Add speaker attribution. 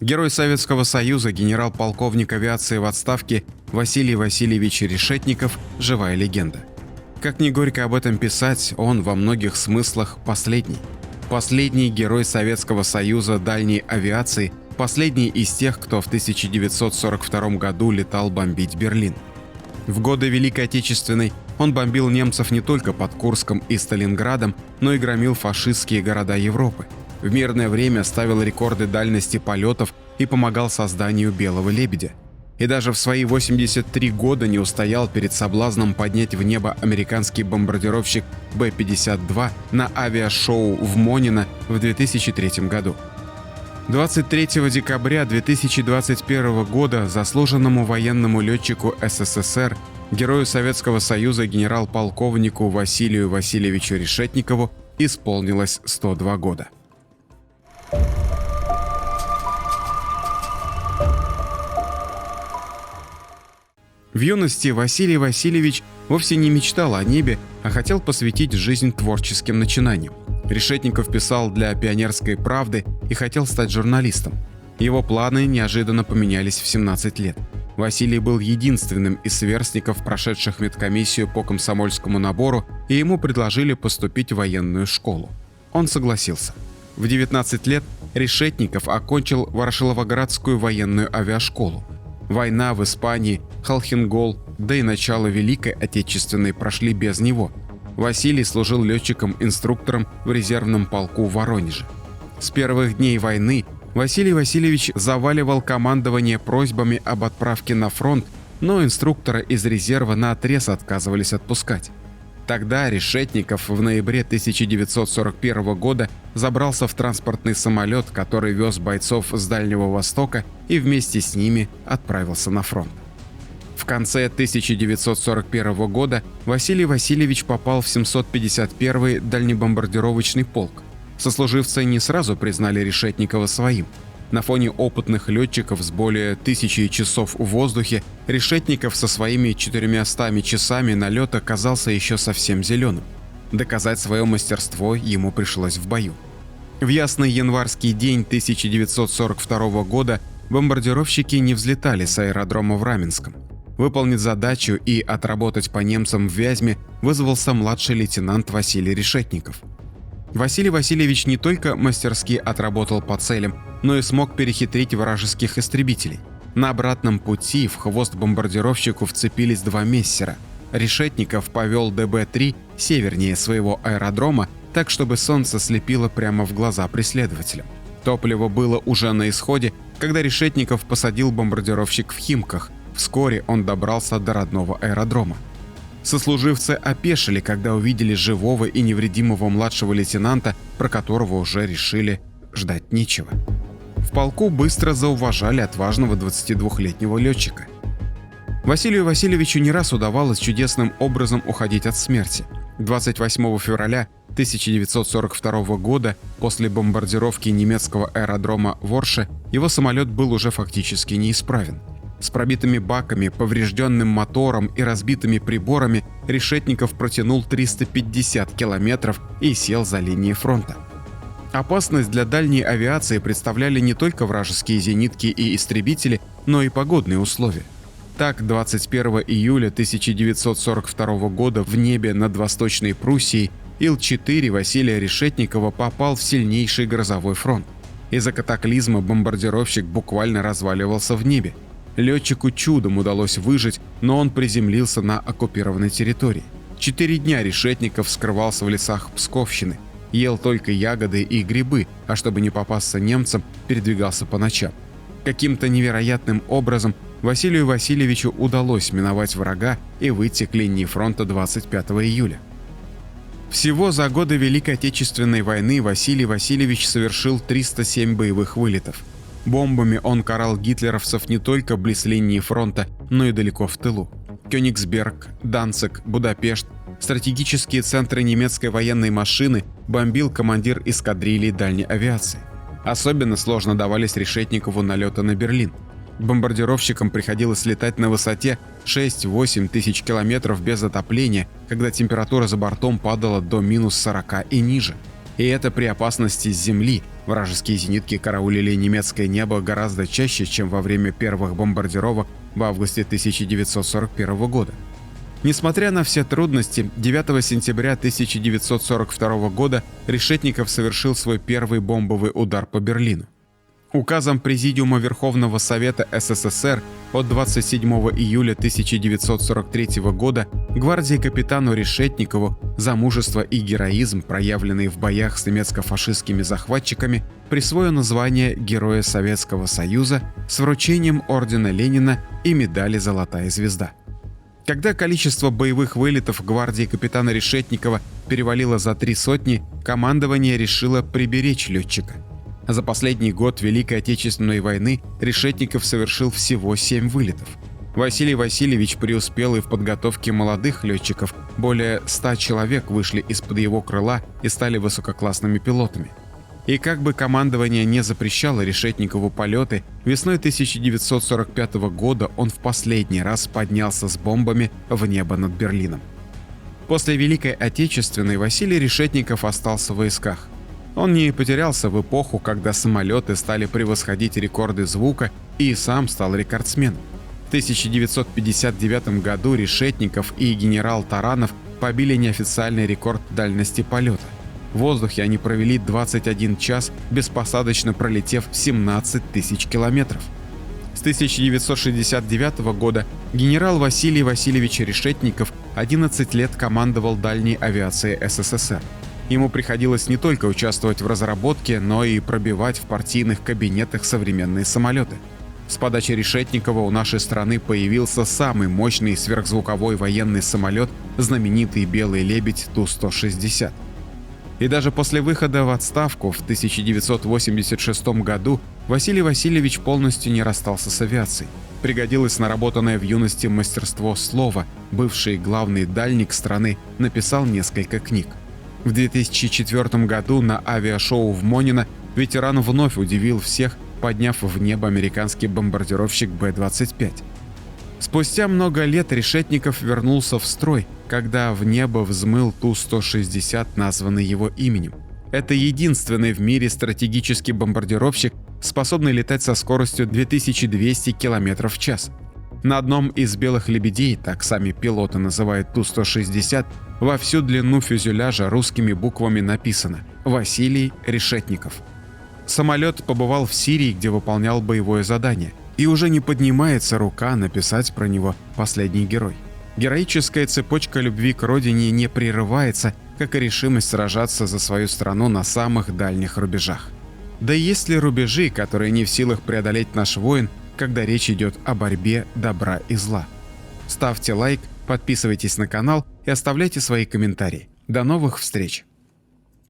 Speaker 1: Герой Советского Союза, генерал-полковник авиации в отставке Василий Васильевич Решетников – живая легенда. Как ни горько об этом писать, он во многих смыслах последний. Последний герой Советского Союза дальней авиации, последний из тех, кто в 1942 году летал бомбить Берлин. В годы Великой Отечественной он бомбил немцев не только под Курском и Сталинградом, но и громил фашистские города Европы. В мирное время ставил рекорды дальности полетов и помогал созданию «Белого лебедя». И даже в свои 83 года не устоял перед соблазном поднять в небо американский бомбардировщик Б-52 на авиашоу в Монино в 2003 году. 23 декабря 2021 года заслуженному военному летчику СССР, герою Советского Союза генерал-полковнику Василию Васильевичу Решетникову исполнилось 102 года. В юности Василий Васильевич вовсе не мечтал о небе, а хотел посвятить жизнь творческим начинаниям. Решетников писал для «Пионерской правды» и хотел стать журналистом. Его планы неожиданно поменялись в 17 лет. Василий был единственным из сверстников, прошедших медкомиссию по комсомольскому набору, и ему предложили поступить в военную школу. Он согласился. В 19 лет Решетников окончил Ворошиловоградскую военную авиашколу. Война в Испании, Холхенгол, да и начало Великой Отечественной прошли без него. Василий служил летчиком-инструктором в резервном полку в Воронеже. С первых дней войны Василий Васильевич заваливал командование просьбами об отправке на фронт, но инструктора из резерва наотрез отказывались отпускать. Тогда Решетников в ноябре 1941 года забрался в транспортный самолет, который вез бойцов с Дальнего Востока, и вместе с ними отправился на фронт. В конце 1941 года Василий Васильевич попал в 751-й дальнебомбардировочный полк. Сослуживцы не сразу признали Решетникова своим. На фоне опытных летчиков с более 1000 часов в воздухе Решетников со своими 400 часами налета казался еще совсем зеленым. Доказать свое мастерство ему пришлось в бою. В ясный январский день 1942 года бомбардировщики не взлетали с аэродрома в Раменском. Выполнить задачу и отработать по немцам в Вязьме вызвался младший лейтенант Василий Решетников. Василий Васильевич не только мастерски отработал по целям, но и смог перехитрить вражеских истребителей. На обратном пути в хвост бомбардировщику вцепились два мессера. Решетников повел ДБ-3 севернее своего аэродрома, так чтобы солнце слепило прямо в глаза преследователям. Топливо было уже на исходе, когда Решетников посадил бомбардировщик в Химках. Вскоре он добрался до родного аэродрома. Сослуживцы опешили, когда увидели живого и невредимого младшего лейтенанта, про которого уже решили ждать нечего. В полку быстро зауважали отважного 22-летнего летчика. Василию Васильевичу не раз удавалось чудесным образом уходить от смерти. 28 февраля 1942 года, после бомбардировки немецкого аэродрома Ворше, его самолет был уже фактически неисправен. С пробитыми баками, поврежденным мотором и разбитыми приборами Решетников протянул 350 километров и сел за линией фронта. Опасность для дальней авиации представляли не только вражеские зенитки и истребители, но и погодные условия. Так, 21 июля 1942 года в небе над Восточной Пруссией Ил-4 Василия Решетникова попал в сильнейший грозовой фронт. Из-за катаклизма бомбардировщик буквально разваливался в небе. Летчику чудом удалось выжить, но он приземлился на оккупированной территории. 4 дня Решетников скрывался в лесах Псковщины, ел только ягоды и грибы, а чтобы не попасться немцам, передвигался по ночам. Каким-то невероятным образом Василию Васильевичу удалось миновать врага и выйти к линии фронта 25 июля. Всего за годы Великой Отечественной войны Василий Васильевич совершил 307 боевых вылетов. Бомбами он карал гитлеровцев не только близ линии фронта, но и далеко в тылу. Кёнигсберг, Данциг, Будапешт, стратегические центры немецкой военной машины бомбил командир эскадрильи дальней авиации. Особенно сложно давались Решетникову налеты на Берлин. Бомбардировщикам приходилось летать на высоте 6-8 тысяч километров без отопления, когда температура за бортом падала до минус 40 и ниже. И это при опасности с земли. Вражеские зенитки караулили немецкое небо гораздо чаще, чем во время первых бомбардировок в августе 1941 года. Несмотря на все трудности, 9 сентября 1942 года Решетников совершил свой первый бомбовый удар по Берлину. Указом Президиума Верховного Совета СССР от 27 июля 1943 года гвардии капитану Решетникову за мужество и героизм, проявленные в боях с немецко-фашистскими захватчиками, присвоено звание Героя Советского Союза с вручением ордена Ленина и медали «Золотая звезда». Когда количество боевых вылетов гвардии капитана Решетникова перевалило за 300, командование решило приберечь летчика. За последний год Великой Отечественной войны Решетников совершил всего 7 вылетов. Василий Васильевич преуспел и в подготовке молодых летчиков. Более 100 человек вышли из-под его крыла и стали высококлассными пилотами. И как бы командование не запрещало Решетникову полеты, весной 1945 года он в последний раз поднялся с бомбами в небо над Берлином. После Великой Отечественной Василий Решетников остался в войсках. Он не потерялся в эпоху, когда самолеты стали превосходить рекорды звука, и сам стал рекордсменом. В 1959 году Решетников и генерал Таранов побили неофициальный рекорд дальности полета. В воздухе они провели 21 час, беспосадочно пролетев 17 тысяч километров. С 1969 года генерал Василий Васильевич Решетников 11 лет командовал дальней авиацией СССР. Ему приходилось не только участвовать в разработке, но и пробивать в партийных кабинетах современные самолеты. С подачи Решетникова у нашей страны появился самый мощный сверхзвуковой военный самолет, знаменитый «Белый лебедь» Ту-160. И даже после выхода в отставку в 1986 году Василий Васильевич полностью не расстался с авиацией. Пригодилось наработанное в юности мастерство слова. Бывший главный дальник страны написал несколько книг. В 2004 году на авиашоу в Монино ветеран вновь удивил всех, подняв в небо американский бомбардировщик Б-25. Спустя много лет Решетников вернулся в строй, когда в небо взмыл Ту-160, названный его именем. Это единственный в мире стратегический бомбардировщик, способный летать со скоростью 2200 км в час. На одном из белых лебедей, так сами пилоты называют Ту-160, во всю длину фюзеляжа русскими буквами написано «Василий Решетников». Самолет побывал в Сирии, где выполнял боевое задание, и уже не поднимается рука написать про него «Последний герой». Героическая цепочка любви к родине не прерывается, как и решимость сражаться за свою страну на самых дальних рубежах. Да и есть ли рубежи, которые не в силах преодолеть наш воин, когда речь идет о борьбе добра и зла? Ставьте лайк, подписывайтесь на канал и оставляйте свои комментарии. До новых встреч!